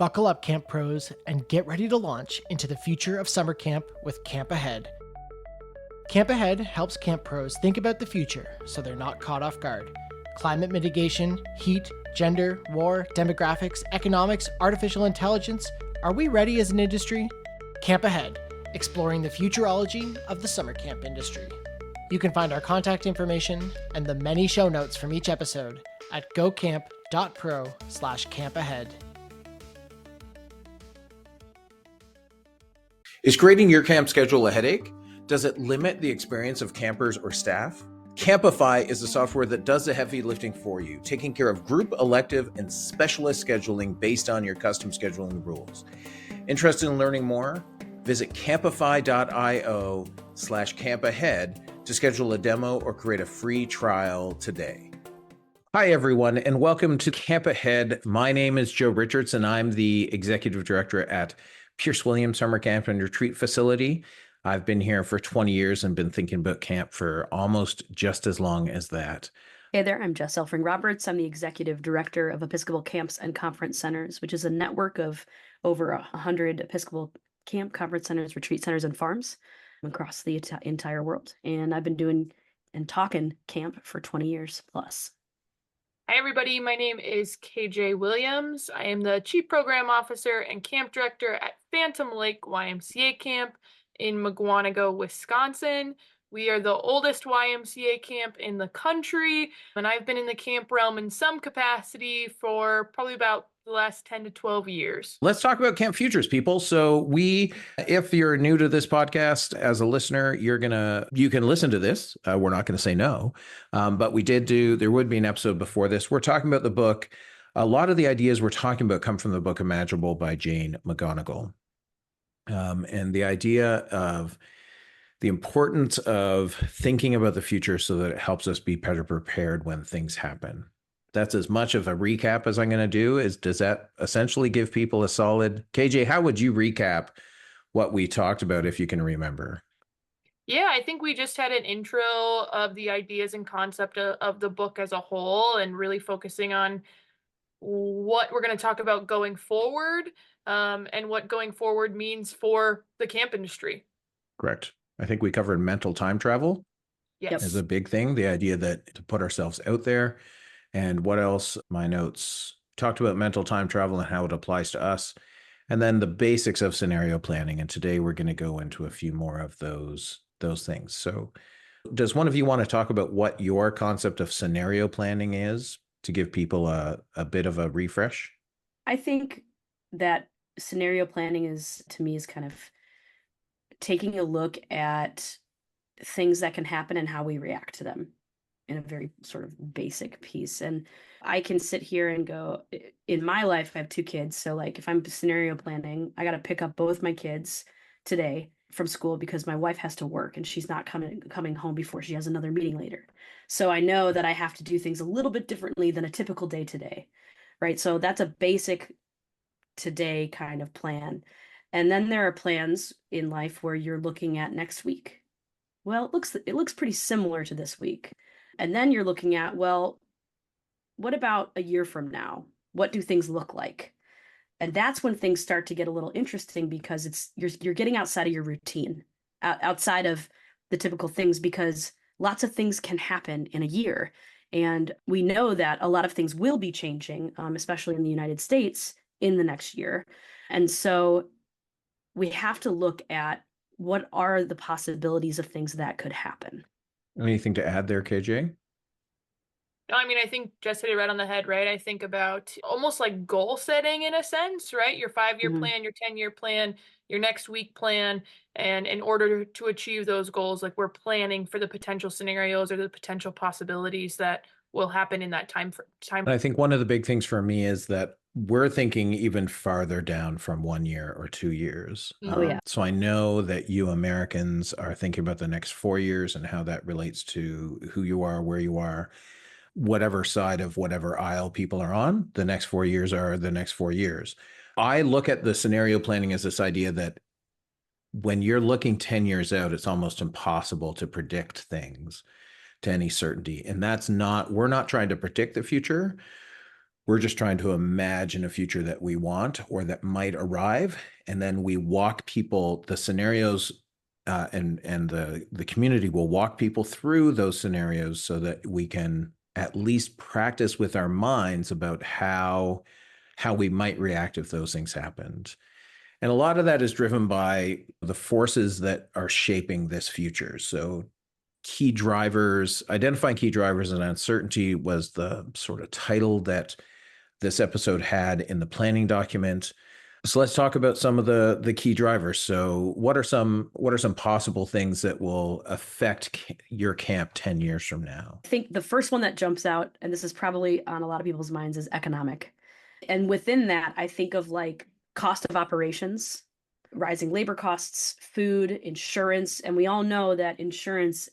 Buckle up, Camp Pros, and get ready to launch into the future of summer camp with Camp Ahead. Camp Ahead helps Camp Pros think about the future so they're not caught off guard. Climate mitigation, heat, gender, war, demographics, economics, artificial intelligence. Are we ready as an industry? Camp Ahead, exploring the futurology of the summer camp industry. You can find our contact information and the many show notes from each episode at gocamp.pro/campahead. Is creating your camp schedule a headache? Does it limit the experience of campers or staff? Campify is the software that does the heavy lifting for you, taking care of group, elective, and specialist scheduling based on your custom scheduling rules. Interested in learning more? Visit campify.io/campahead to schedule a demo or create a free trial today. Hi, everyone, and welcome to Camp Ahead. My name is Joe Richards, and I'm the Executive Director at Pierce Williams Summer Camp and Retreat Facility. I've been here for 20 years and been thinking about camp for almost just as long as that. Hey there, I'm Jess Roberts. I'm the Executive Director of Episcopal Camps and Conference Centers, which is a network of over 100 Episcopal camp, conference centers, retreat centers, and farms across the entire world. And I've been doing and talking camp for 20 years plus. Hi, everybody. My name is KJ Williams. I am the Chief Program Officer and Camp Director at Phantom Lake YMCA Camp in Mugwanago, Wisconsin. We are the oldest YMCA camp in the country, and I've been in the camp realm in some capacity for probably about the last 10 to 12 years. Let's talk about Camp Futures, people. So if you're new to this podcast as a listener, you can listen to this. We're not going to say no, but there would be an episode before this. We're talking about the book. A lot of the ideas we're talking about come from the book Imaginable by Jane McGonigal. And the idea of the importance of thinking about the future so that it helps us be better prepared when things happen. That's as much of a recap as I'm going to do. Does that essentially give people a solid... KJ, how would you recap what we talked about if you can remember? Yeah, I think we just had an intro of the ideas and concept of the book as a whole and really focusing on what we're going to talk about going forward and what going forward means for the camp industry. Correct. I think we covered mental time travel. Yes. As a big thing, the idea that to put ourselves out there. And what else? My notes talked about mental time travel and how it applies to us. And then the basics of scenario planning. And today we're going to go into a few more of those things. So does one of you want to talk about what your concept of scenario planning is to give people a bit of a refresh? I think that scenario planning is kind of taking a look at things that can happen and how we react to them in a very sort of basic piece. And I can sit here and go, in my life, I have 2 kids. So like if I'm scenario planning, I got to pick up both my kids today from school because my wife has to work and she's not coming home before she has another meeting later. So I know that I have to do things a little bit differently than a typical day today, right? So that's a basic today kind of plan. And then there are plans in life where you're looking at next week. Well, it looks pretty similar to this week. And then you're looking at, well, what about a year from now? What do things look like? And that's when things start to get a little interesting because you're getting outside of your routine, outside of the typical things, because lots of things can happen in a year. And we know that a lot of things will be changing, especially in the United States in the next year. And so we have to look at what are the possibilities of things that could happen. Anything to add there, KJ? No, I mean, I think Jess hit it right on the head, right? I think about almost like goal setting in a sense, right? Your 5-year plan, your 10-year plan, your next week plan. And in order to achieve those goals, like we're planning for the potential scenarios or the potential possibilities that will happen in that time. I think one of the big things for me is that we're thinking even farther down from 1 year or 2 years. Oh, yeah. So I know that you Americans are thinking about the next 4 years and how that relates to who you are, where you are, whatever side of whatever aisle people are on. The next 4 years are the next 4 years. I look at the scenario planning as this idea that when you're looking 10 years out, it's almost impossible to predict things to any certainty. And we're not trying to predict the future. We're just trying to imagine a future that we want or that might arrive. And then we walk people, the scenarios, and the community will walk people through those scenarios so that we can at least practice with our minds about how we might react if those things happened. And a lot of that is driven by the forces that are shaping this future. So identifying key drivers and uncertainty was the sort of title that this episode had in the planning document. So let's talk about some of the key drivers. So what are some possible things that will affect your camp 10 years from now? I think the first one that jumps out, and this is probably on a lot of people's minds, is economic. And within that, I think of like cost of operations, rising labor costs, food, insurance, and we all know that insurance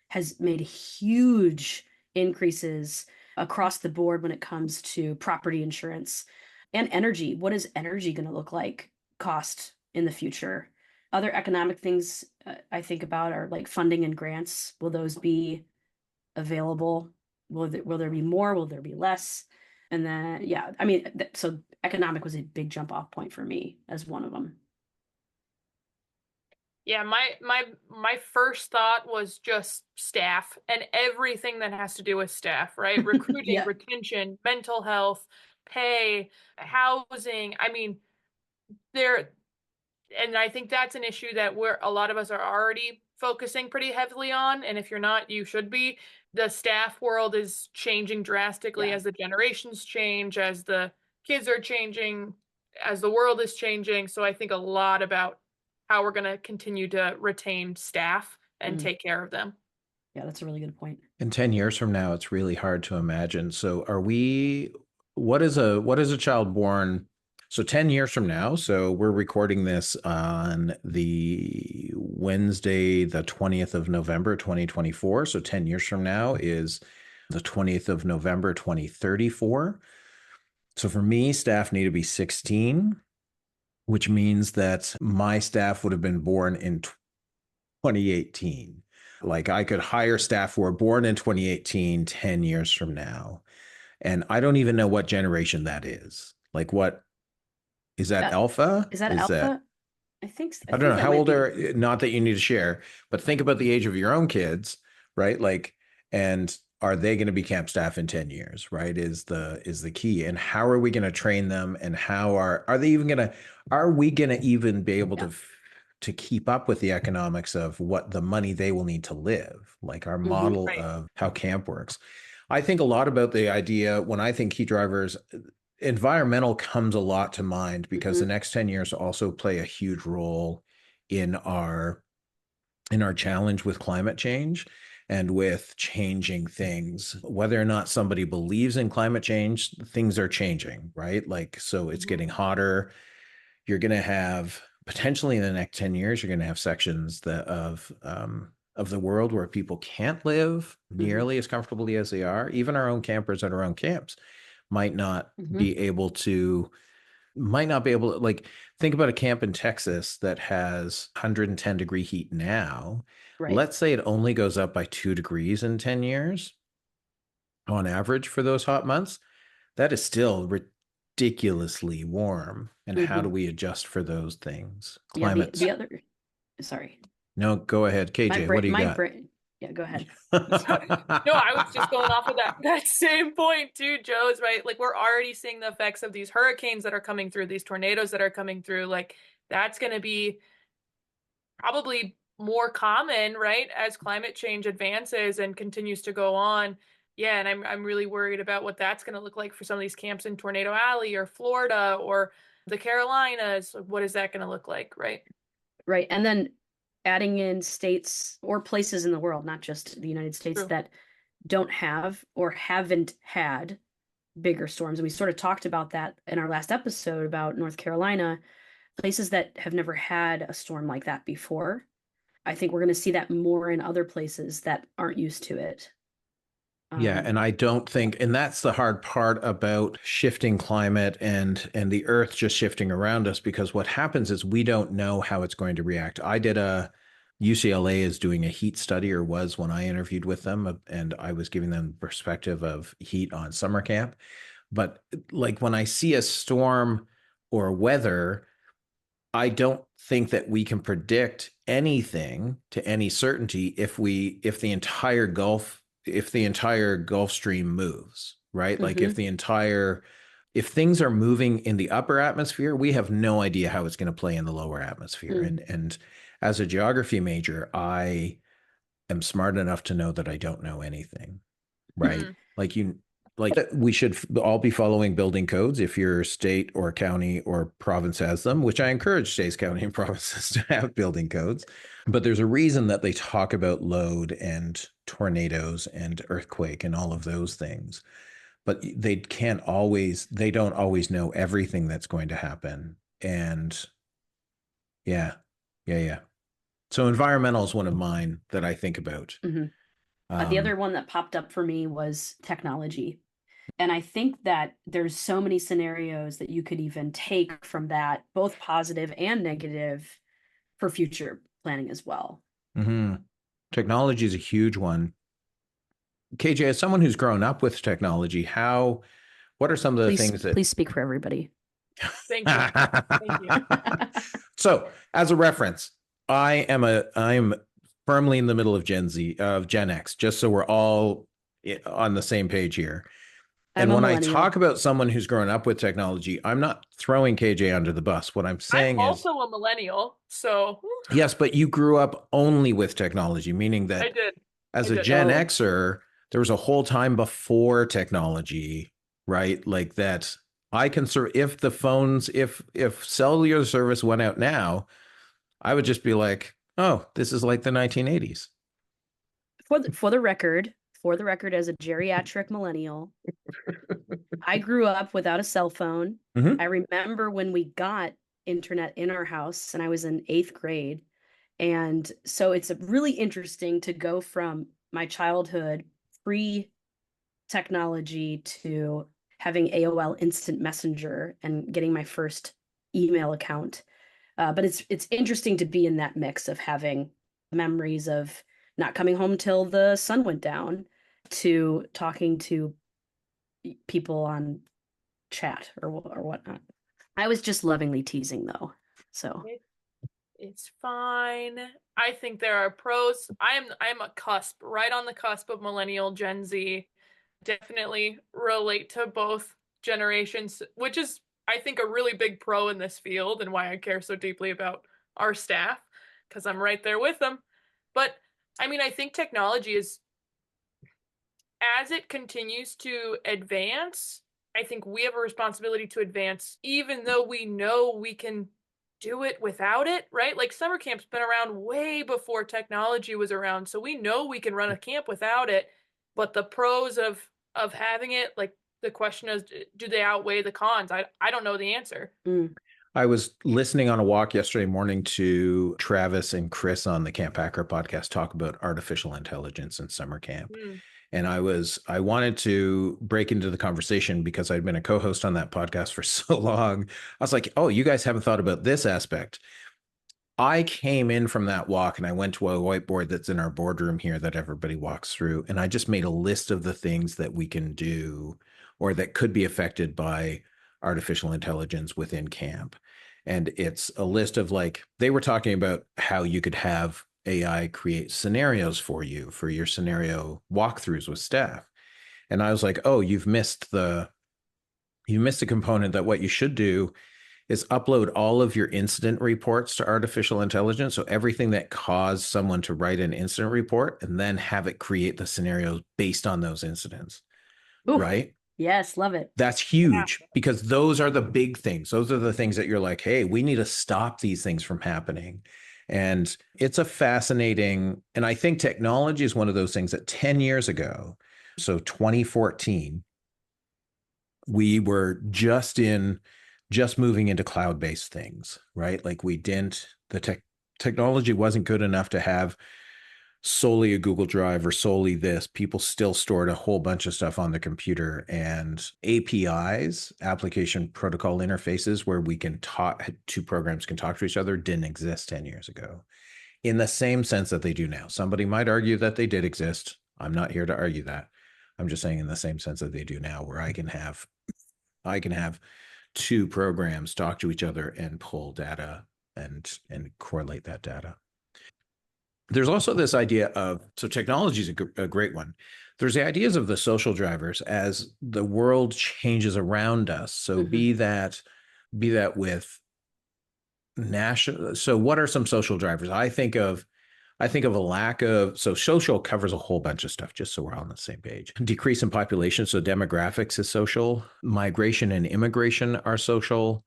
has made huge increases across the board when it comes to property insurance and energy. What is energy going to look like cost in the future? Other economic things I think about are like funding and grants. Will those be available? Will there be more? Will there be less? And then, yeah, I mean, so economic was a big jump off point for me as one of them. Yeah, my first thought was just staff and everything that has to do with staff, right? Recruiting, Yeah. retention, mental health, pay, housing. I mean, and I think that's an issue that a lot of us are already focusing pretty heavily on. And if you're not, you should be. The staff world is changing drastically as the generations change, as the kids are changing, as the world is changing. So I think a lot about how we're going to continue to retain staff and take care of them. Yeah, that's a really good point. In 10 years from now, it's really hard to imagine. So what is a child born? So 10 years from now, so we're recording this on the Wednesday, the 20th of November, 2024. So 10 years from now is the 20th of November, 2034. So for me, staff need to be 16, which means that my staff would have been born in 2018. Like I could hire staff who are born in 2018, 10 years from now. And I don't even know what generation that is. Like what is that alpha? Is that alpha? I think I don't know. How old are, not that you need to share, but think about the age of your own kids, right? Like, and are they going to be camp staff in 10 years, right? Is the key. And how are we going to train them? And how are we going to even be able to keep up with the economics of what the money they will need to live, like our model of how camp works? I think a lot about the idea when I think key drivers, environmental comes a lot to mind because the next 10 years also play a huge role in our challenge with climate change and with changing things. Whether or not somebody believes in climate change, things are changing, right? Like, so it's getting hotter. You're going to have potentially in the next 10 years, you're going to have sections of the world where people can't live nearly as comfortably as they are. Even our own campers at our own camps might not be able to, like, think about a camp in Texas that has 110 degree heat now. Right. Let's say it only goes up by 2 degrees in 10 years on average for those hot months. That is still ridiculously warm. And how do we adjust for those things? Climate. Sorry. No, go ahead. KJ, what do you got? Yeah, go ahead. No, I was just going off of that same point too, Joe's, right? Like we're already seeing the effects of these hurricanes that are coming through, these tornadoes that are coming through. Like that's going to be probably more common, right? As climate change advances and continues to go on. Yeah, and I'm really worried about what that's going to look like for some of these camps in Tornado Alley or Florida or the Carolinas. What is that going to look like, right? Right. And then adding in states or places in the world, not just the United States, that don't have or haven't had bigger storms. And we sort of talked about that in our last episode about North Carolina, places that have never had a storm like that before. I think we're going to see that more in other places that aren't used to it. Yeah, and I don't think, and that's the hard part about shifting climate and the earth just shifting around us, because what happens is we don't know how it's going to react. UCLA is doing a heat study, or was when I interviewed with them, and I was giving them perspective of heat on summer camp. But like when I see a storm or weather, I don't think that we can predict anything to any certainty if the entire Gulf Stream moves, right? Like if things are moving in the upper atmosphere, we have no idea how it's going to play in the lower atmosphere. And as a geography major, I am smart enough to know that I don't know anything, right? Like that we should all be following building codes if your state or county or province has them, which I encourage states, county, and provinces to have building codes. But there's a reason that they talk about load and tornadoes and earthquake and all of those things. But they don't always know everything that's going to happen. And yeah. So environmental is one of mine that I think about. The other one that popped up for me was technology. And I think that there's so many scenarios that you could even take from that, both positive and negative, for future planning as well. Technology is a huge one. KJ, as someone who's grown up with technology, what are some of the things that... Please speak for everybody. Thank you. Thank you. So, as a reference, I'm firmly in the middle of Gen X, just so we're all on the same page here. And when I talk about someone who's grown up with technology, I'm not throwing KJ under the bus. What I'm saying I'm also a millennial, so... Yes, but you grew up only with technology, meaning that I did. As a Gen Xer, there was a whole time before technology, right? Like that I can serve if cellular service went out now, I would just be like, oh, this is like the 1980s. For the record, as a geriatric millennial, I grew up without a cell phone. I remember when we got internet in our house, and I was in 8th grade. And so it's really interesting to go from my childhood pre-technology to having AOL Instant Messenger and getting my first email account. But it's interesting to be in that mix of having memories of not coming home till the sun went down to talking to people on chat or whatnot. I was just lovingly teasing though, so it's fine. I think there are pros. I'm a cusp, right on the cusp of millennial, Gen Z. Definitely relate to both generations, which is, I think, a really big pro in this field and why I care so deeply about our staff, because I'm right there with them. But I mean, I think technology is, as it continues to advance, I think we have a responsibility to advance, even though we know we can do it without it, right? Like summer camp's been around way before technology was around, so we know we can run a camp without it. But the pros of having it, like the question is, do they outweigh the cons? I don't know the answer. I was listening on a walk yesterday morning to Travis and Chris on the Camp Hacker podcast talk about artificial intelligence in summer camp. And I wanted to break into the conversation because I'd been a co-host on that podcast for so long. I was like, oh, you guys haven't thought about this aspect. I came in from that walk and I went to a whiteboard that's in our boardroom here that everybody walks through. And I just made a list of the things that we can do or that could be affected by artificial intelligence within camp. And it's a list of like, they were talking about how you could have AI create scenarios for you for your scenario walkthroughs with staff. And I was like, oh, you missed the component that what you should do is upload all of your incident reports to artificial intelligence. So everything that caused someone to write an incident report and then have it create the scenarios based on those incidents. Ooh, right? Yes, love it. That's huge because those are the big things. Those are the things that you're like, hey, we need to stop these things from happening. And it's a fascinating, and I think technology is one of those things that 10 years ago, so 2014, we were just moving into cloud-based things, right? Like technology wasn't good enough to have solely a Google Drive or solely this. People still stored a whole bunch of stuff on the computer, and APIs, application protocol interfaces, where two programs can talk to each other, didn't exist 10 years ago in the same sense that they do now. Somebody might argue that they did exist. I'm not here to argue that. I'm just saying in the same sense that they do now, where I can have I can have two programs talk to each other and pull data and correlate that data. There's also this idea of, so technology is a great one. There's the ideas of the social drivers as the world changes around us. So be that with national. So what are some social drivers? I think of a lack of, so social covers a whole bunch of stuff, just so we're all on the same page. Decrease in population, so demographics is social. Migration and immigration are social.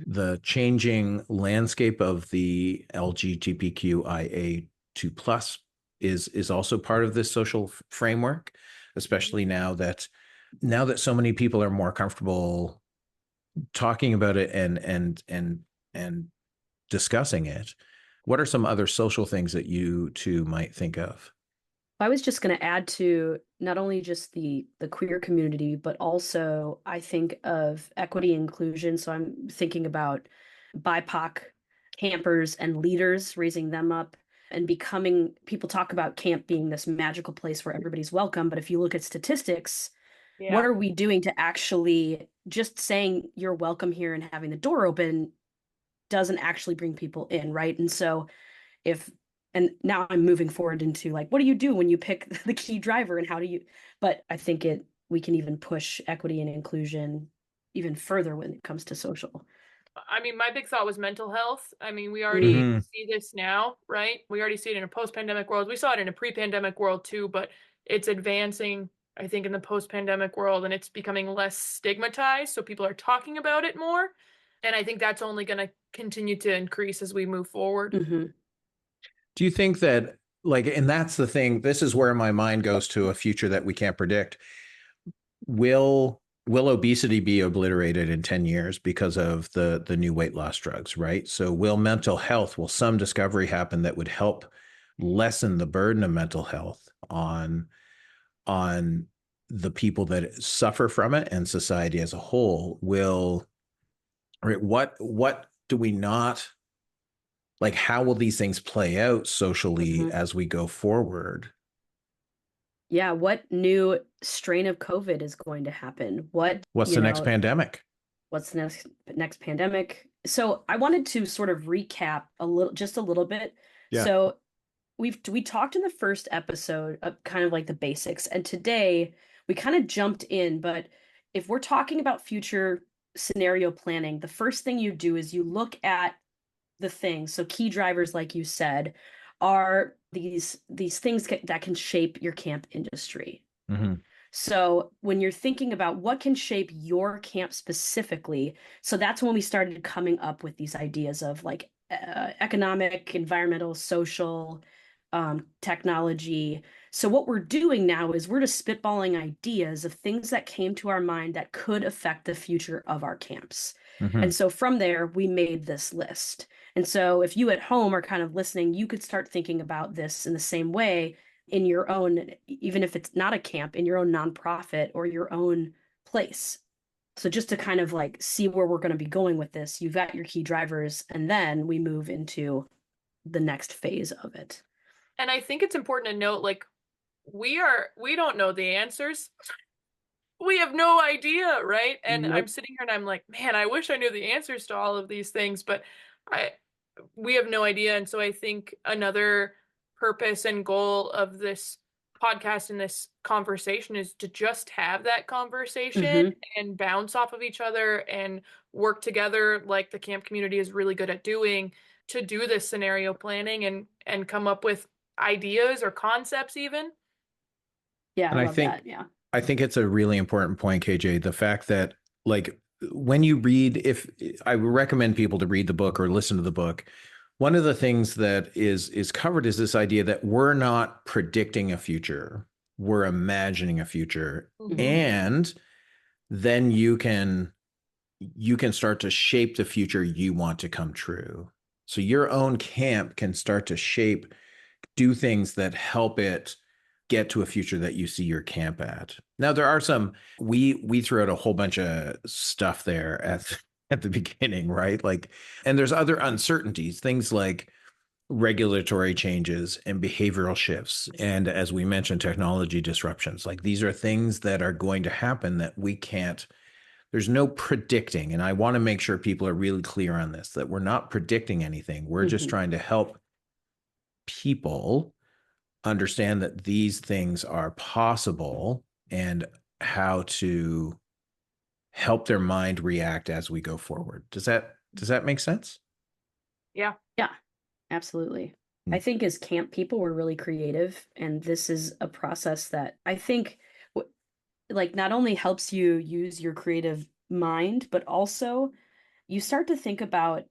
The changing landscape of the LGBTQIA2+ is also part of this social framework, especially now that so many people are more comfortable talking about it and discussing it. What are some other social things that you two might think of? I was just going to add to not only just the queer community, but also I think of equity and inclusion. So I'm thinking about BIPOC campers and leaders, raising them up and becoming, people talk about camp being this magical place where everybody's welcome. But if you look at statistics, what are we doing to actually, just saying you're welcome here and having the door open doesn't actually bring people in, right? And so and now I'm moving forward into like, what do you do when you pick the key driver and how do you, but I think we can even push equity and inclusion even further when it comes to social. I mean, my big thought was mental health. I mean, we already see this now, right? We already see it in a post-pandemic world. We saw it in a pre-pandemic world too, but it's advancing, I think, in the post-pandemic world, and it's becoming less stigmatized. So people are talking about it more. And I think that's only going to continue to increase as we move forward. Do you think that, like, and that's the thing, this is where my mind goes to a future that we can't predict. Will obesity be obliterated in 10 years because of the new weight loss drugs, right? So will some discovery happen that would help lessen the burden of mental health on the people that suffer from it and society as a whole? What do we not, like, how will these things play out socially as we go forward? Yeah, what new strain of COVID is going to happen? What's the next pandemic? What's the next pandemic? So I wanted to sort of recap just a little bit. Yeah. So we talked in the first episode of kind of like the basics, and today we kind of jumped in, but if we're talking about future scenario planning, the first thing you do is you look at the things. So key drivers, like you said, are these things that can shape your camp industry. So when you're thinking about what can shape your camp specifically, so that's when we started coming up with these ideas of like economic, environmental, social, technology. So what we're doing now is we're just spitballing ideas of things that came to our mind that could affect the future of our camps. And so from there, we made this list. And so if you at home are kind of listening, you could start thinking about this in the same way in your own, even if it's not a camp, in your own nonprofit or your own place. So just to kind of like see where we're going to be going with this, you've got your key drivers, and then we move into the next phase of it. And I think it's important to note, like, we don't know the answers. We have no idea, right? And I'm sitting here and I'm like, man, I wish I knew the answers to all of these things, but we have no idea. And so I think another purpose and goal of this podcast and this conversation is to just have that conversation and bounce off of each other and work together, like the camp community is really good at doing, to do this scenario planning and come up with ideas or concepts even. Yeah, and I love that. Yeah. I think it's a really important point, KJ, the fact that, like, when you read, if I would recommend people to read the book or listen to the book, one of the things that is covered is this idea that we're not predicting a future, we're imagining a future. And then you can start to shape the future you want to come true. So your own camp can start to do things that help it get to a future that you see your camp at. Now, there are we threw out a whole bunch of stuff there at the beginning, right? Like, and there's other uncertainties, things like regulatory changes and behavioral shifts. And as we mentioned, technology disruptions. Like, these are things that are going to happen that we can't there's no predicting. And I want to make sure people are really clear on this, that we're not predicting anything. We're just trying to help people understand that these things are possible and how to help their mind react as we go forward. Does that make sense? Yeah. Yeah, absolutely. Hmm. I think as camp people, we're really creative, and this is a process that I think like not only helps you use your creative mind, but also you start to think about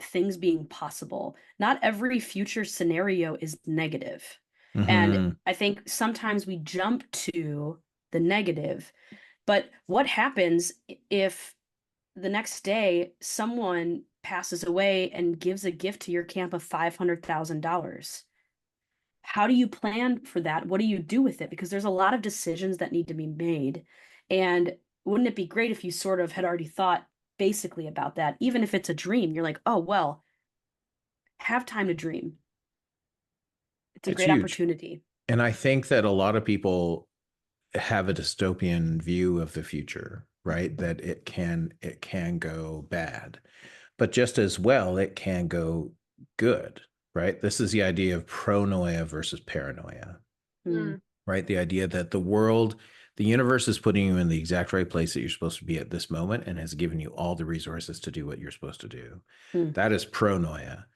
things being possible. Not every future scenario is negative. And Mhm. I think sometimes we jump to the negative, but what happens if the next day someone passes away and gives a gift to your camp of $500,000? How do you plan for that? What do you do with it? Because there's a lot of decisions that need to be made. And wouldn't it be great if you sort of had already thought basically about that? Even if it's a dream, you're like, oh, well, have time to dream. It's a It's great huge. opportunity. And I think that a lot of people have a dystopian view of the future, right? That it can go bad. But just as well, it can go good, right? This is the idea of pronoia versus paranoia, Mm. right? The idea that the universe is putting you in the exact right place that you're supposed to be at this moment and has given you all the resources to do what you're supposed to do. Mm. That is pronoia.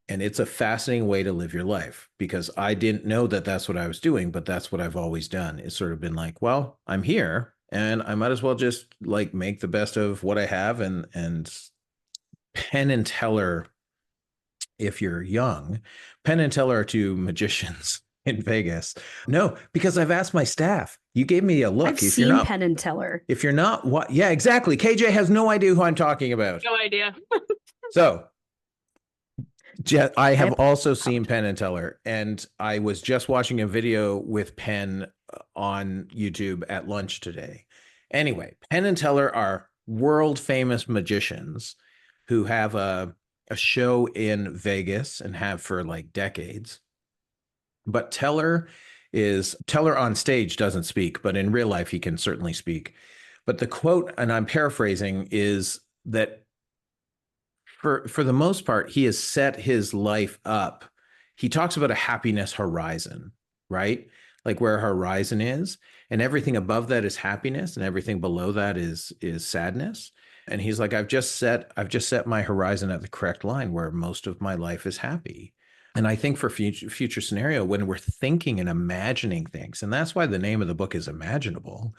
And it's a fascinating way to live your life, because I didn't know that that's what I was doing, but that's what I've always done. It's sort of been like, well, I'm here and I might as well just like make the best of what I have. And Penn and Teller, if you're young, Penn and Teller are two magicians in Vegas. No, because I've asked my staff. You gave me a look. I've seen Penn and Teller. If you're not, what? Yeah, exactly. KJ has no idea who I'm talking about. No idea. So I have also seen Penn and Teller, and I was just watching a video with Penn on YouTube at lunch today. Anyway, Penn and Teller are world famous magicians who have a show in Vegas and have for like decades. But Teller on stage doesn't speak, but in real life he can certainly speak. But the quote, and I'm paraphrasing, is that for the most part, he has set his life up. He talks about a happiness horizon, right? Like where horizon is, and everything above that is happiness, and everything below that is sadness. And he's like, I've just set my horizon at the correct line where most of my life is happy. And I think for future scenario, when we're thinking and imagining things, and that's why the name of the book is Imaginable,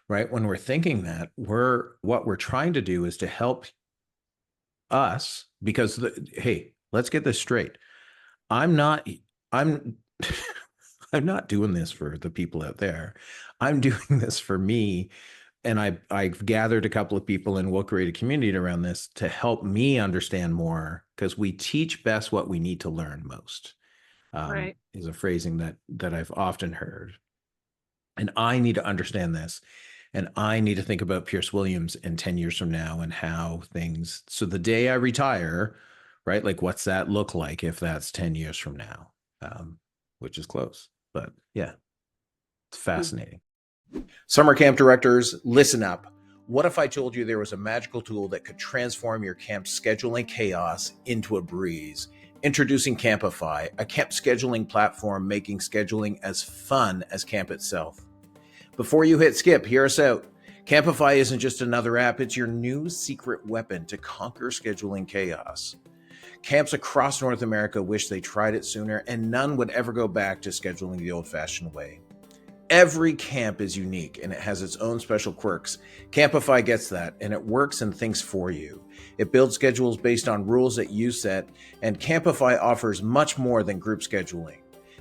right? When we're thinking that, what we're trying to do is to help us, because hey, let's get this straight. I'm not I'm not doing this for the people out there. I'm doing this for me. And I've gathered a couple of people, and we'll create a community around this to help me understand more, because we teach best what we need to learn most. Right. Is a phrasing that I've often heard. And I need to understand this. And I need to think about Pierce Williams in 10 years from now and how things, so the day I retire, right? Like, what's that look like if that's 10 years from now? Which is close, but yeah, it's fascinating. Summer camp directors, listen up. What if I told you there was a magical tool that could transform your camp scheduling chaos into a breeze? Introducing Campify, a camp scheduling platform making scheduling as fun as camp itself. Before you hit skip, hear us out. Campify isn't just another app, it's your new secret weapon to conquer scheduling chaos. Camps across North America wish they tried it sooner, and none would ever go back to scheduling the old-fashioned way. Every camp is unique and it has its own special quirks. Campify gets that, and it works and thinks for you. It builds schedules based on rules that you set, and Campify offers much more than group scheduling.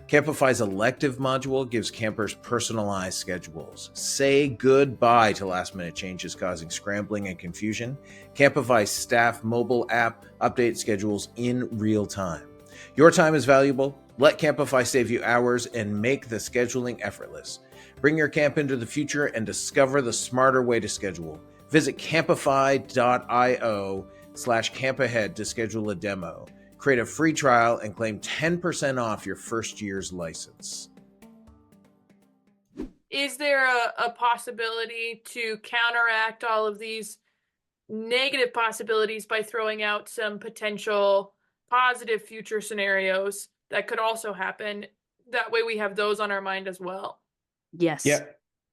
Campify's elective module gives campers personalized schedules. Say goodbye to last-minute changes causing scrambling and confusion. Campify's staff mobile app updates schedules in real time. Your time is valuable. Let Campify save you hours and make the scheduling effortless. Bring your camp into the future and discover the smarter way to schedule. Visit campify.io/campahead to schedule a demo. Create a free trial and claim 10% off your first year's license. is there a possibility to counteract all of these negative possibilities by throwing out some potential positive future scenarios that could also happen? That way we have those on our mind as well. Yes. Yeah,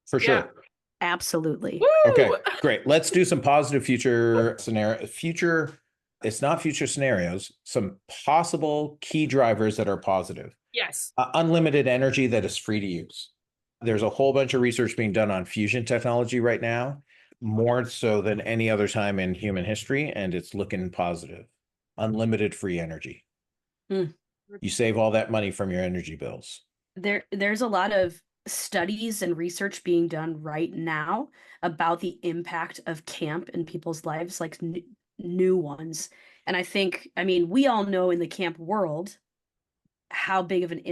for Yeah. sure. Absolutely. Okay, Woo! great. Let's do some positive future scenario. It's not future scenarios, some possible key drivers that are positive. Yes. Unlimited energy that is free to use. There's a whole bunch of research being done on fusion technology right now, more so than any other time in human history, and it's looking positive. Unlimited free energy. Mm. You save all that money from your energy bills. There's a lot of studies and research being done right now about the impact of camp in people's lives, like new ones. And I mean, we all know in the camp world how big of an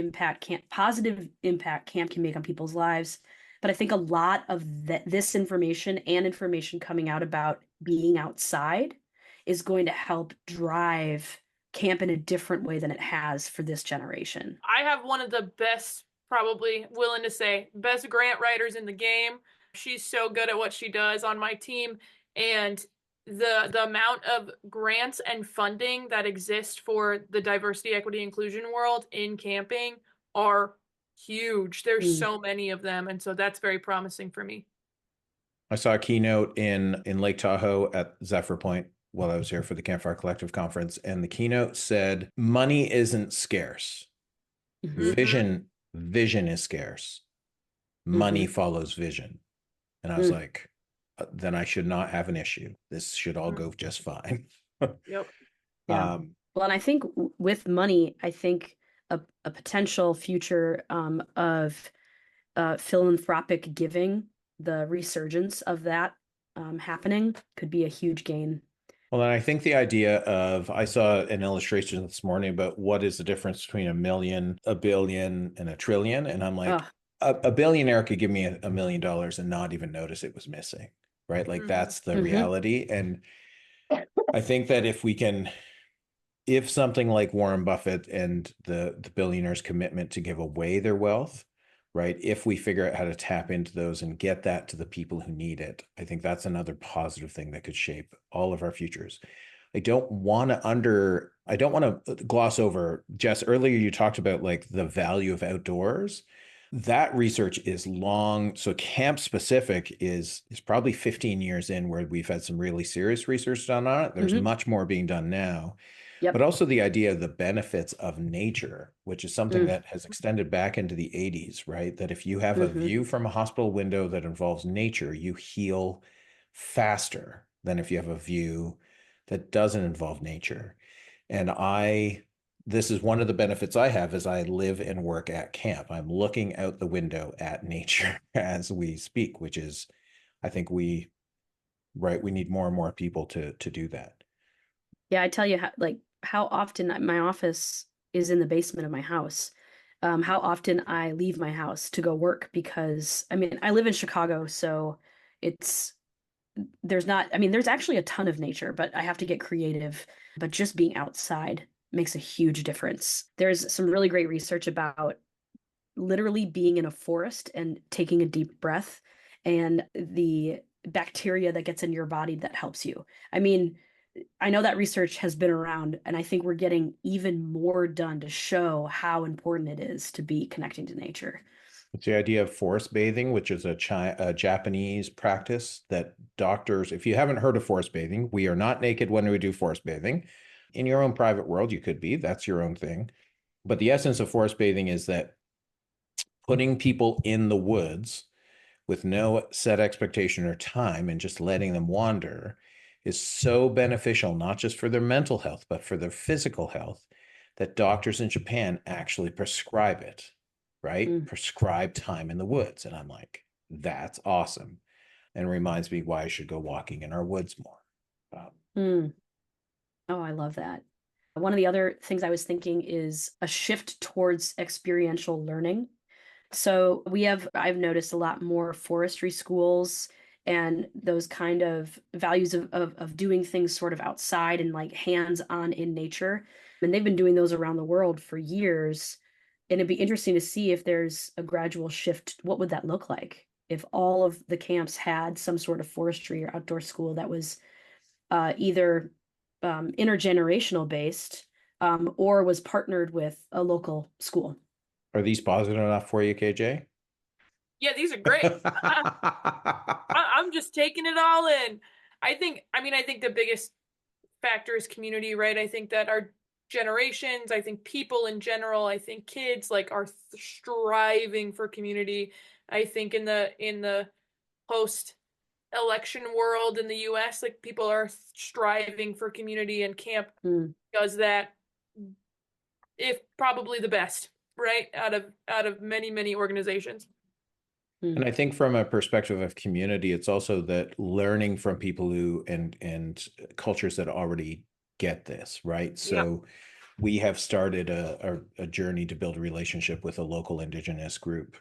positive impact camp can make on people's lives. But I think a lot of this information and information coming out about being outside is going to help drive camp in a different way than it has for this generation. I have one of the best, probably willing to say, best grant writers in the game. She's so good at what she does on my team. And the amount of grants and funding that exist for the diversity, equity, inclusion world in camping are huge. There's so many of them. And so that's very promising for me. I saw a keynote in Lake Tahoe at Zephyr Point while I was here for the Campfire Collective conference, and the keynote said, money isn't scarce. Mhm. Vision is scarce. Money follows vision. And I was like, then I should not have an issue. This should all go just fine. Yep. Yeah. Well, and I think with money, I think a potential future of philanthropic giving, the resurgence of that happening could be a huge gain. Well, and I think the idea of, I saw an illustration this morning about what is the difference between a million, a billion, and a trillion. And I'm like, a billionaire could give me $1 million and not even notice it was missing, right? Like that's the reality. And I think that if something like Warren Buffett and the billionaires' commitment to give away their wealth, right? If we figure out how to tap into those and get that to the people who need it, I think that's another positive thing that could shape all of our futures. I don't want to gloss over, Jess, earlier you talked about like the value of outdoors. That research is long. So camp specific is probably 15 years in where we've had some really serious research done on it. There's much more being done now. Yep. But also the idea of the benefits of nature, which is something that has extended back into the 80s, right? That if you have a view from a hospital window that involves nature, you heal faster than if you have a view that doesn't involve nature. And this is one of the benefits I have is I live and work at camp. I'm looking out the window at nature as we speak, which is, I think we need more and more people to do that. Yeah, I tell you how often my office is in the basement of my house. How often I leave my house to go work because, I mean, I live in Chicago, so there's actually a ton of nature, but I have to get creative. But just being outside makes a huge difference. There's some really great research about literally being in a forest and taking a deep breath and the bacteria that gets in your body that helps you. I mean, I know that research has been around, and I think we're getting even more done to show how important it is to be connecting to nature. It's the idea of forest bathing, which is a Japanese practice that doctors, if you haven't heard of forest bathing, we are not naked when we do forest bathing. In your own private world, you could be, that's your own thing. But the essence of forest bathing is that putting people in the woods with no set expectation or time and just letting them wander is so beneficial, not just for their mental health, but for their physical health, that doctors in Japan actually prescribe it, right? Prescribe time in the woods. And I'm like, that's awesome. And reminds me why I should go walking in our woods more. Oh, I love that. One of the other things I was thinking is a shift towards experiential learning. So I've noticed a lot more forestry schools and those kind of values of doing things sort of outside and like hands-on in nature. And they've been doing those around the world for years. And it'd be interesting to see if there's a gradual shift. What would that look like if all of the camps had some sort of forestry or outdoor school that was either intergenerational based or was partnered with a local school? Are these positive enough for you, KJ? Yeah, these are great. I'm just taking it all in. I think the biggest factor is community, right? I think that our generations, I think people in general, I think kids like are striving for community. I think in the post election world in the US, like people are striving for community, and camp does that, if probably the best, right? Out of many organizations. And I think from a perspective of community, it's also that learning from people who and cultures that already get this, right? So we have started a journey to build a relationship with a local Indigenous group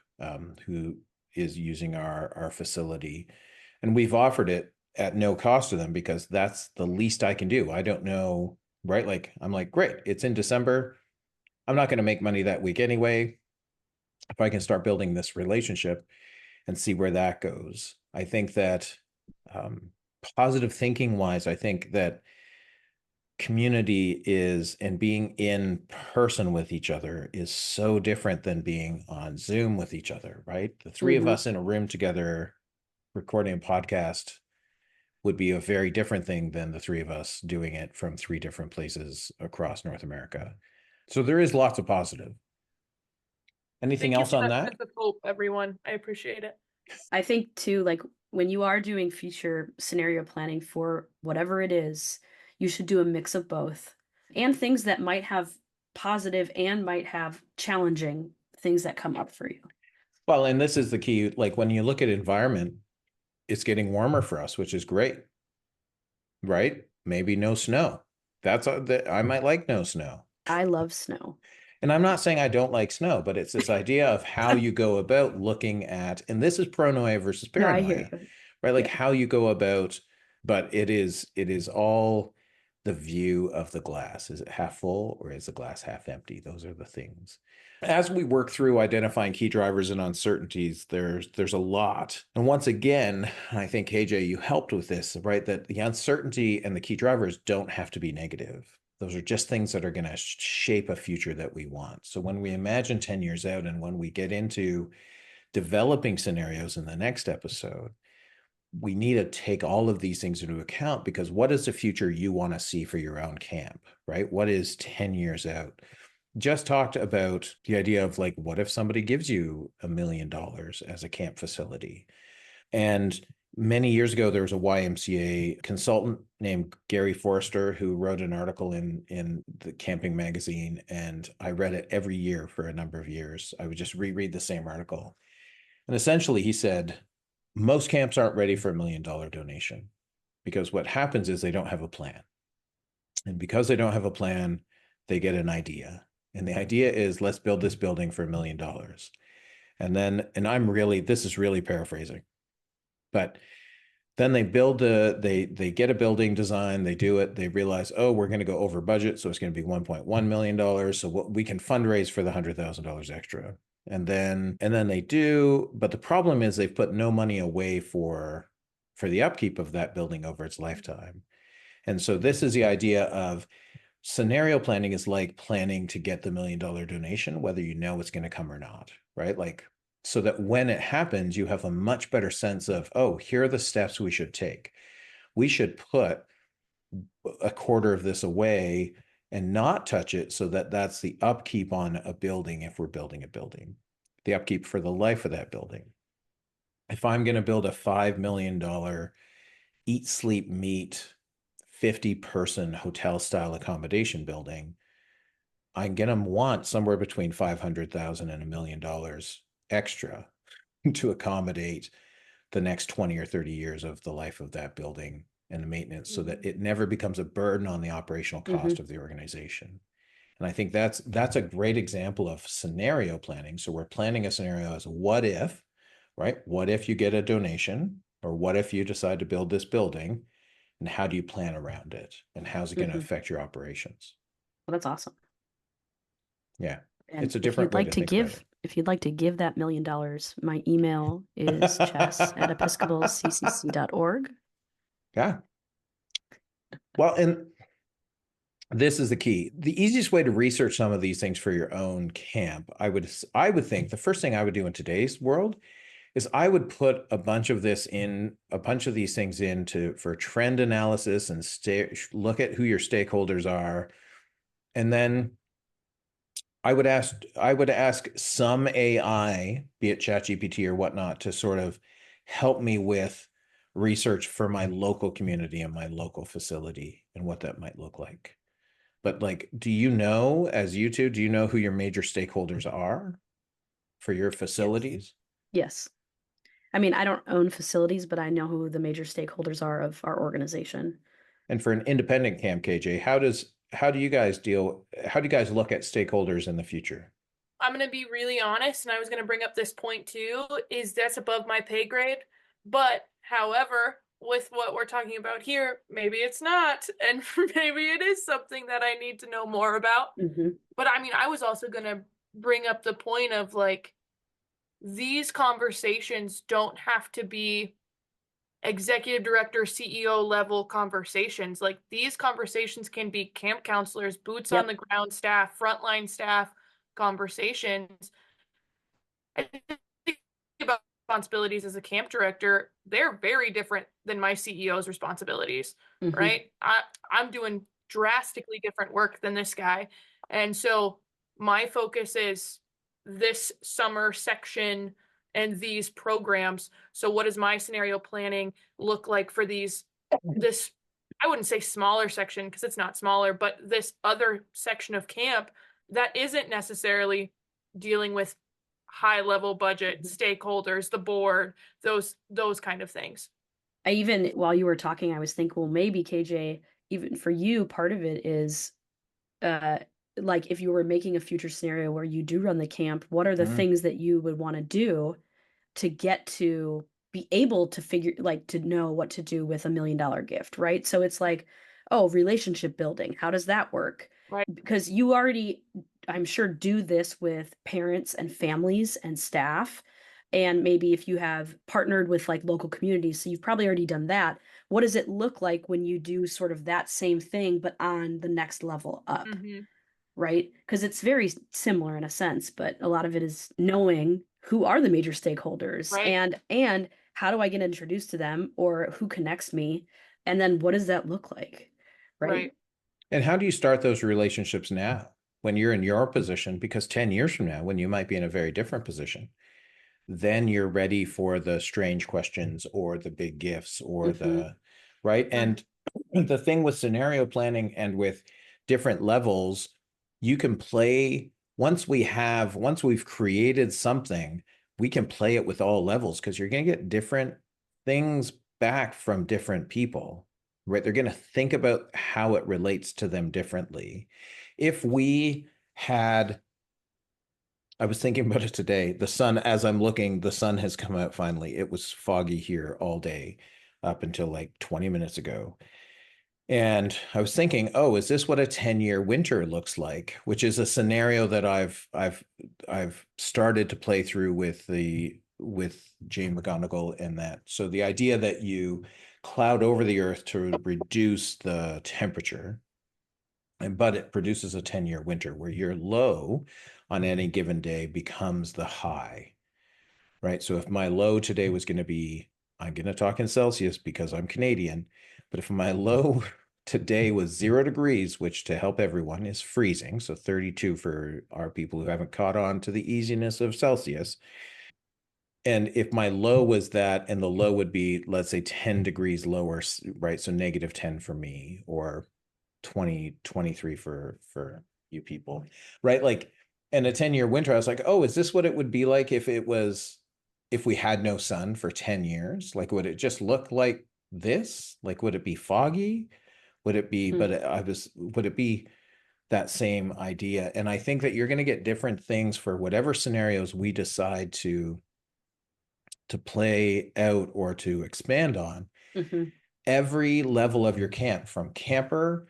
who is using our facility. And we've offered it at no cost to them because that's the least I can do. I don't know, right? Like, I'm like, great, it's in December. I'm not going to make money that week anyway. If I can start building this relationship and see where that goes. I think that positive thinking wise, I think that community is, and being in person with each other is so different than being on Zoom with each other, right? The three of us in a room together recording a podcast would be a very different thing than the three of us doing it from three different places across North America. So there is lots of positive. Anything else on that? Sense of hope, everyone. I appreciate it. I think too, like when you are doing future scenario planning for whatever it is, you should do a mix of both, and things that might have positive and might have challenging things that come up for you. Well, and this is the key. Like when you look at environment, it's getting warmer for us, which is great, right? Maybe no snow. I might like no snow. I love snow. And I'm not saying I don't like snow, but it's this idea of how you go about looking at, and this is pronoia versus No, I paranoia, hear you. right? Like Yeah. how you go about, but it is all the view of the glass. Is it half full or is the glass half empty? Those are the things. As we work through identifying key drivers and uncertainties, there's a lot. And once again, I think KJ, you helped with this, right? That the uncertainty and the key drivers don't have to be negative. Those are just things that are going to shape a future that we want. So when we imagine 10 years out and when we get into developing scenarios in the next episode, we need to take all of these things into account, because what is the future you want to see for your own camp, right? What is 10 years out? Just talked about the idea of like, what if somebody gives you $1 million as a camp facility? And many years ago, there was a YMCA consultant named Gary Forrester who wrote an article in the camping magazine, and I read it every year for a number of years. I would just reread the same article. And essentially he said, most camps aren't ready for $1 million donation because what happens is they don't have a plan. And because they don't have a plan, they get an idea. And the idea is, let's build this building for $1 million. And then, this is really paraphrasing, but then they build they get a building design, they do it, they realize, oh, we're going to go over budget, so it's going to be $1.1 million. So what we can fundraise for the $100,000 extra. And then they do, but the problem is they've put no money away for the upkeep of that building over its lifetime. And so this is the idea of scenario planning is like planning to get the $1 million donation, whether you know it's going to come or not, right? Like, so that when it happens, you have a much better sense of, oh, here are the steps we should take. We should put a quarter of this away and not touch it, so that that's the upkeep on a building. If we're building a building, the upkeep for the life of that building. If I'm going to build a $5 million eat, sleep, meet 50-person hotel style accommodation building, I'm going to want somewhere between $500,000 and $1 million extra to accommodate the next 20 or 30 years of the life of that building and the maintenance, so that it never becomes a burden on the operational cost of the organization. And I think that's a great example of scenario planning. So we're planning a scenario as what if, right? What if you get a donation, or what if you decide to build this building, and how do you plan around it, and how's it going to affect your operations? Well, that's awesome. Yeah. And it's a different way to think about it. if you'd like to give that $1 million, my email is chess@episcopalccc.org. Yeah. Well, and this is the key. The easiest way to research some of these things for your own camp, I would think the first thing I would do in today's world is I would put a bunch of these things for trend analysis and look at who your stakeholders are. And then I would ask some AI, be it ChatGPT or whatnot, to sort of help me with research for my local community and my local facility and what that might look like. But like, do you know who your major stakeholders are for your facilities? Yes. I mean, I don't own facilities, but I know who the major stakeholders are of our organization. And for an independent camp, KJ, how do you guys look at stakeholders in the future? I'm going to be really honest, and I was going to bring up this point too, is that's above my pay grade. But however, with what we're talking about here, maybe it's not, and maybe it is something that I need to know more about. Mm-hmm. But I mean, I was also going to bring up the point of like, these conversations don't have to be executive director, CEO level conversations. Like, these conversations can be camp counselors, boots on the ground staff, frontline staff conversations. I think about responsibilities as a camp director, they're very different than my CEO's responsibilities, right? I'm doing drastically different work than this guy. And so my focus is this summer section and these programs. So what does my scenario planning look like for this, I wouldn't say smaller section because it's not smaller, but this other section of camp that isn't necessarily dealing with high level budget stakeholders, the board, those kind of things. While you were talking, I was thinking, well, maybe KJ, even for you, part of it is like if you were making a future scenario where you do run the camp, what are the things that you would want to do to get to be able to to know what to do with $1 million gift, right? So it's like, oh, relationship building. How does that work? Right. Because you already, I'm sure, do this with parents and families and staff. And maybe if you have partnered with like local communities, so you've probably already done that. What does it look like when you do sort of that same thing, but on the next level up? Right? Because it's very similar in a sense, but a lot of it is knowing who are the major stakeholders, right, and how do I get introduced to them, or who connects me, and then what does that look like, right? And how do you start those relationships now when you're in your position? Because 10 years from now, when you might be in a very different position, then you're ready for the strange questions or the big gifts or the right. And the thing with scenario planning and with different levels, you can play once we've created something, we can play it with all levels because you're going to get different things back from different people, right? They're going to think about how it relates to them differently. If we had, I was thinking about it today, the sun, as I'm looking, the sun has come out finally. It was foggy here all day up until like 20 minutes ago. And I was thinking, oh, is this what a 10-year winter looks like? Which is a scenario that I've started to play through with Jane McGonigal and that. So the idea that you cloud over the earth to reduce the temperature, but it produces a 10-year winter where your low on any given day becomes the high, right? So if my low today was going to be, I'm going to talk in Celsius because I'm Canadian, but if my low today was 0 degrees, which to help everyone is freezing, so 32 for our people who haven't caught on to the easiness of Celsius. And if my low was that, and the low would be, let's say 10 degrees lower, right? So -10 for me, or 23 for you people, right? Like, and a 10-year winter, I was like, oh, is this what it would be like if we had no sun for 10 years? Like, would it just look like this? Like, would it be foggy? Would it be, would it be that same idea? And I think that you're going to get different things for whatever scenarios we decide to play out or to expand on. Every level of your camp, from camper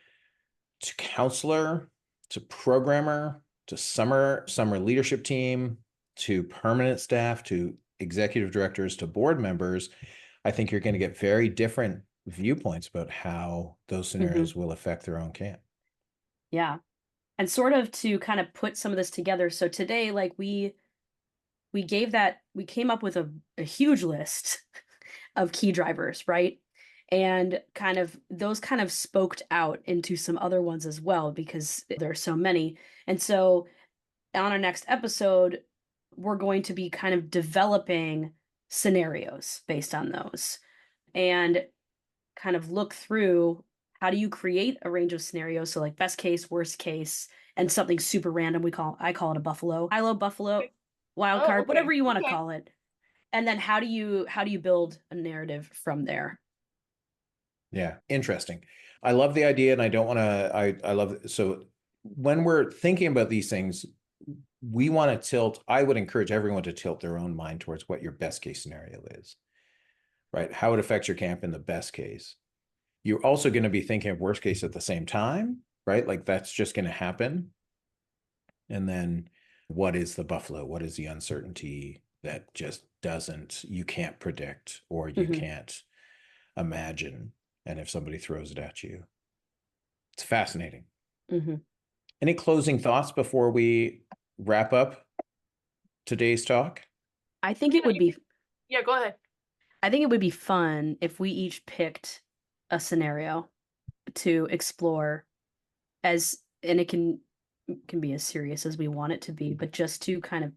to counselor to programmer to summer leadership team, to permanent staff, to executive directors, to board members, I think you're going to get very different viewpoints about how those scenarios will affect their own camp. Yeah. And sort of to kind of put some of this together. So today, like we came up with a huge list of key drivers, right? And those kind of spoked out into some other ones as well, because there are so many. And so on our next episode, we're going to be kind of developing scenarios based on those and kind of look through how do you create a range of scenarios. So like best case, worst case, and something super random. I call it a buffalo. I love buffalo, wild card, whatever you want to call it. And then how do you build a narrative from there? Yeah, interesting. I love the idea, and I don't want to, I love, so when we're thinking about these things, we want to tilt, I would encourage everyone to tilt their own mind towards what your best case scenario is, right? How it affects your camp in the best case. You're also going to be thinking of worst case at the same time, right? Like that's just going to happen. And then what is the buffalo? What is the uncertainty that just you can't predict or you can't imagine? And if somebody throws it at you, it's fascinating. Any closing thoughts before we wrap up today's talk? I think it would be. Yeah, go ahead. I think it would be fun if we each picked a scenario to explore and it can be as serious as we want it to be, but just to kind of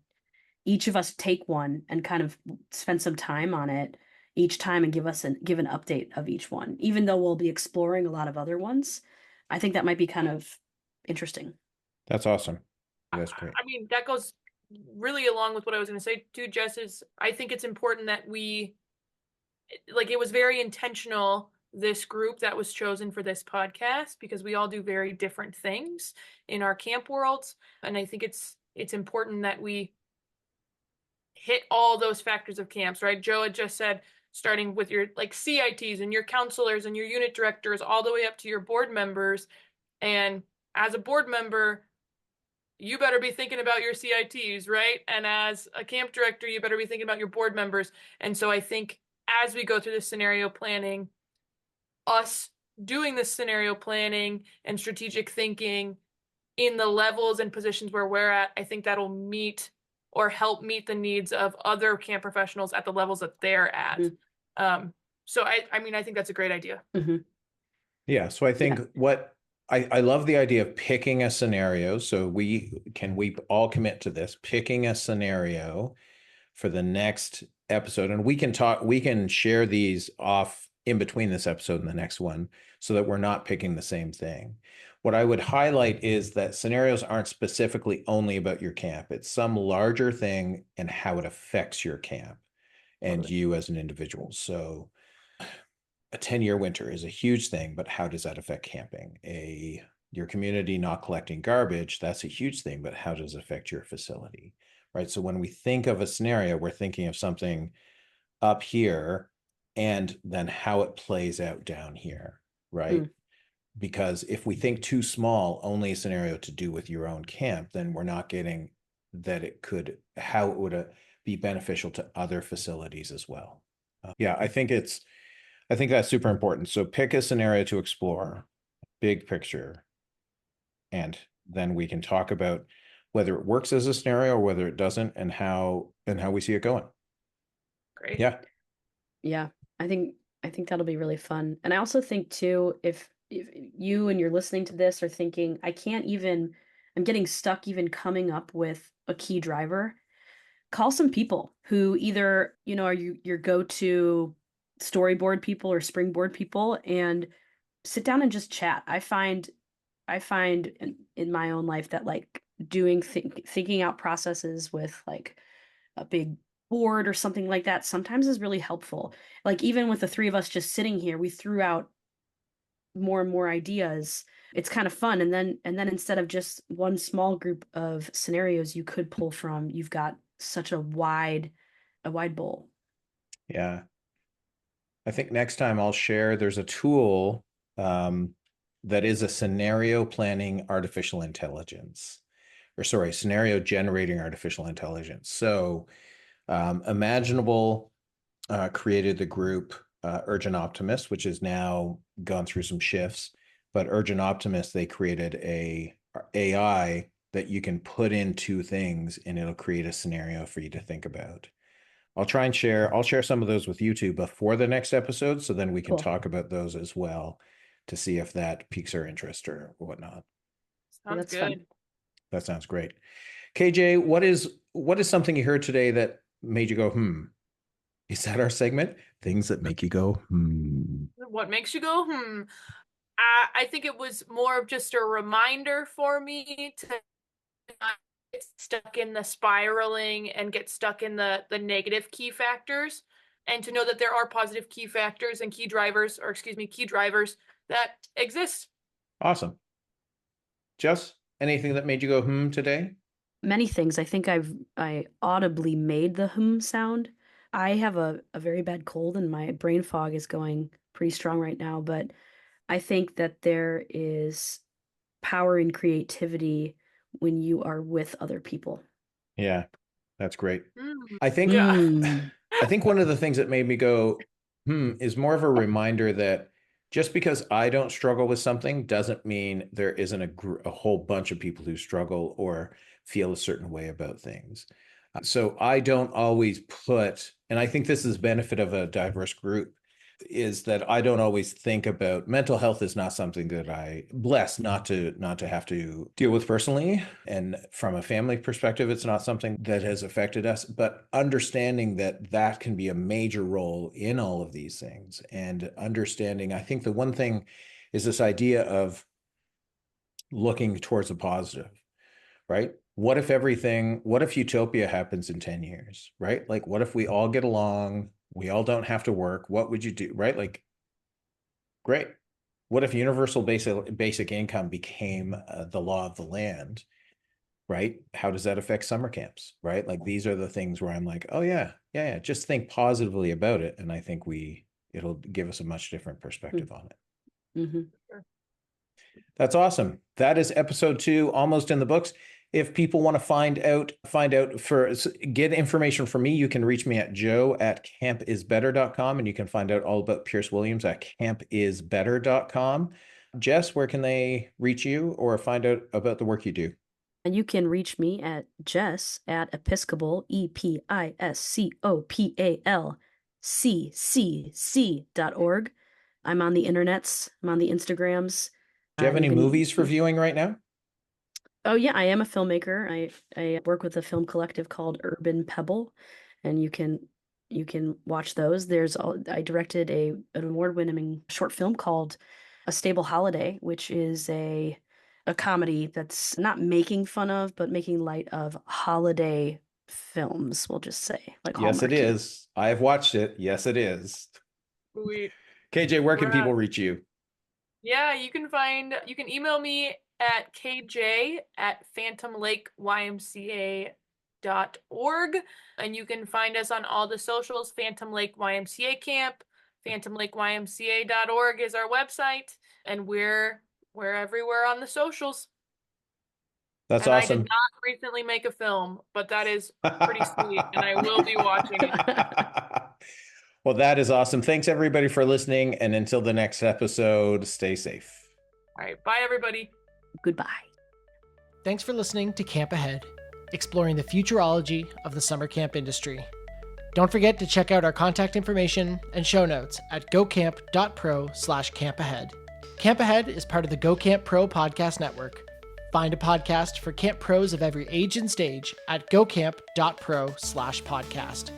each of us take one and kind of spend some time on it each time and give an update of each one, even though we'll be exploring a lot of other ones. I think that might be kind of interesting. That's awesome. That's great. I mean, that goes really along with what I was going to say too, Jess, is I think it's important that it was very intentional, this group that was chosen for this podcast, because we all do very different things in our camp worlds. And I think it's important that we hit all those factors of camps, right? Joe had just said, starting with your like CITs and your counselors and your unit directors, all the way up to your board members. And as a board member, you better be thinking about your CITs, right? And as a camp director, you better be thinking about your board members. And so I think as we go through this scenario planning, us doing this scenario planning and strategic thinking in the levels and positions where we're at, I think that'll meet or help meet the needs of other camp professionals at the levels that they're at. So I mean, I think that's a great idea. Yeah. So I think what I love the idea of picking a scenario. So we all commit to this, picking a scenario for the next episode. And we can share these off in between this episode and the next one so that we're not picking the same thing. What I would highlight is that scenarios aren't specifically only about your camp. It's some larger thing and how it affects your camp and you as an individual. So a 10-year winter is a huge thing, but how does that affect camping? Your community not collecting garbage, that's a huge thing, but how does it affect your facility, right? So when we think of a scenario, we're thinking of something up here and then how it plays out down here, right? Because if we think too small, only a scenario to do with your own camp, then we're not getting that how it would be beneficial to other facilities as well. Yeah, I think that's super important. So pick a scenario to explore, big picture, and then we can talk about whether it works as a scenario or whether it doesn't, and how we see it going. Great. Yeah. I think that'll be really fun. And I also think too, if you and you're listening to this are thinking, I'm getting stuck even coming up with a key driver, call some people who either, are your go-to storyboard people or springboard people and sit down and just chat. I find in my own life that like thinking out processes with like a big board or something like that sometimes is really helpful. Like even with the three of us just sitting here, we threw out more and more ideas. It's kind of fun. And then instead of just one small group of scenarios you could pull from, you've got such a wide bowl. Yeah. I think next time I'll share, there's a tool that is a scenario planning artificial intelligence. scenario generating artificial intelligence. So Imaginable created the group Urgent Optimist, which has now gone through some shifts. But Urgent Optimist, they created a AI that you can put in two things and it'll create a scenario for you to think about. I'll share some of those with you too before the next episode, so then we can Cool. talk about those as well to see if that piques our interest or whatnot. Sounds That's good. fun. That sounds great. KJ, what is something you heard today that made you go, Is that our segment? Things that make you go, What makes you go, I think it was more of just a reminder for me to not get stuck in the spiraling and get stuck in the negative key factors, and to know that there are positive key factors and key drivers that exist. Awesome. Jess, anything that made you go, today? Many things. I think I audibly made the sound. I have a very bad cold and my brain fog is going pretty strong right now, but I think that there is power in creativity when you are with other people. Yeah, that's great. Mm, I think yeah. I think one of the things that made me go, is more of a reminder that just because I don't struggle with something doesn't mean there isn't a whole bunch of people who struggle or feel a certain way about things. So I don't always and I think this is benefit of a diverse group, is that I don't always think about mental health is not something that I blessed not to have to deal with personally. And from a family perspective, it's not something that has affected us, but understanding that can be a major role in all of these things. And understanding, I think the one thing is this idea of looking towards the positive, right? What if utopia happens in 10 years, right? Like, what if we all get along? We all don't have to work. What would you do, right? Like, great. What if universal basic income became the law of the land, right? How does that affect summer camps, right? Like, these are the things where I'm like, oh yeah, just think positively about it. And I think it'll give us a much different perspective on it. Mm-hmm. That's awesome. That is episode 2, almost in the books. If people want to get information from me, you can reach me at joe@campisbetter.com, and you can find out all about Pierce Williams at campisbetter.com. Jess, where can they reach you or find out about the work you do? And you can reach me at Jess at Episcopal, EPISCOPALCCC.org. I'm on the internets. I'm on the Instagrams. Do you have any movies for viewing right now? Oh yeah, I am a filmmaker. I work with a film collective called Urban Pebble, and you can watch those. I directed an award-winning short film called A Stable Holiday, which is a comedy that's not making fun of, but making light of holiday films, we'll just say. Like Yes, it Hallmarky. is. I have watched it. Yes, it is. Sweet. KJ, where can We're people not- reach you? Yeah, you can email me at kj@phantomlakeymca.org, and you can find us on all the socials. Phantom Lake YMCA Camp, phantomlakeymca.org is our website, and we're everywhere on the socials. That's and awesome. I did not recently make a film, but that is pretty sweet, and I will be watching it. Well, that is awesome. Thanks everybody for listening. And until the next episode, stay safe. All right, bye everybody. Goodbye. Thanks for listening to Camp Ahead, exploring the futurology of the summer camp industry. Don't forget to check out our contact information and show notes at gocamp.pro/campahead. Camp Ahead is part of the Go Camp Pro podcast network. Find a podcast for camp pros of every age and stage at gocamp.pro/podcast.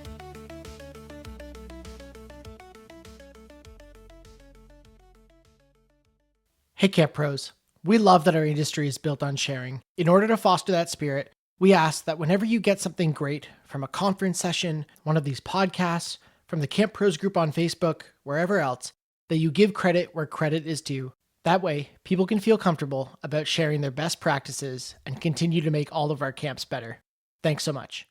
Hey Camp Pros, we love that our industry is built on sharing. In order to foster that spirit, we ask that whenever you get something great from a conference session, one of these podcasts, from the Camp Pros group on Facebook, wherever else, that you give credit where credit is due. That way, people can feel comfortable about sharing their best practices and continue to make all of our camps better. Thanks so much.